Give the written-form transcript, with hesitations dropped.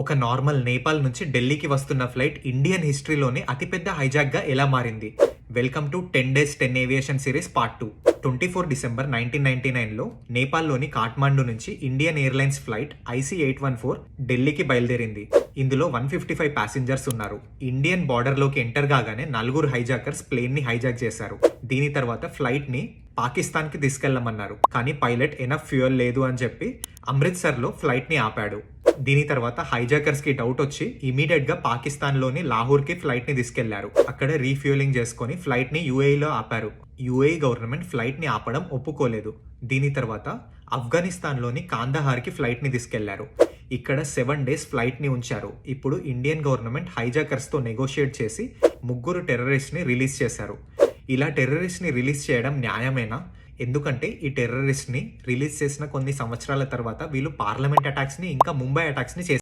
ఒక నార్మల్ నేపాల్ నుంచి ఢిల్లీకి వస్తున్న ఫ్లైట్ ఇండియన్ హిస్టరీలోనే అతిపెద్ద హైజాక్గా ఎలా మారింది? Welcome to 10 Days 10 aviation series part 2. 24 December 1999లో నేపాల్లోని కాఠ్మండు నుంచి ఇండియన్ ఎయిర్లైన్స్ ఫ్లైట్ IC814 ఢిల్లీకి బయలుదేరింది. ఇందులో 155 ప్యాసింజర్స్ ఉన్నారు. ఇండియన్ బార్డర్లోకి ఎంటర్ కాగానే 4 హైజాకర్స్ ప్లేన్ని హైజాక్ చేశారు. దీని తర్వాత ఫ్లైట్ని పాకిస్తాన్కి తీసుకెళ్లమన్నారు. కానీ పైలట్ ఎనఫ్ ఫ్యూయల్ లేదు అని చెప్పి అమృత్సర్లో ఫ్లైట్ని ఆపాడు. దీని తర్వాత హైజాకర్స్ కి డౌట్ వచ్చి ఇమీడియట్ గా పాకిస్తాన్ లోని లాహోర్ కి ఫ్లైట్ ని తీసుకెళ్లారు. అక్కడ రీఫ్యూలింగ్ చేసుకుని ఫ్లైట్ ని యుఏఈలో ఆపారు. యుఏఈ గవర్నమెంట్ ఫ్లైట్ ని ఆపడం ఒప్పుకోలేదు. దీని తర్వాత ఆఫ్ఘనిస్తాన్ లోని కాందహార్ కి ఫ్లైట్ ని తీసుకెళ్లారు. ఇక్కడ 7 days ఫ్లైట్ ని ఉంచారు. ఇప్పుడు ఇండియన్ గవర్నమెంట్ హైజాకర్స్ తో నెగోషియేట్ చేసి 3 టెర్రరిస్ట్ ని రిలీజ్ చేశారు. ఇలా టెర్రరిస్ట్ ని రిలీజ్ చేయడం న్యాయమేనా? ఎందుకంటే ఈ టెర్రరిస్ట్ ని రిలీజ్ చేసిన కొన్ని సంవత్సరాల తర్వాత వీళ్ళు పార్లమెంట్ అటాక్స్ ని ఇంకా ముంబై అటాక్స్ ని చేశారు.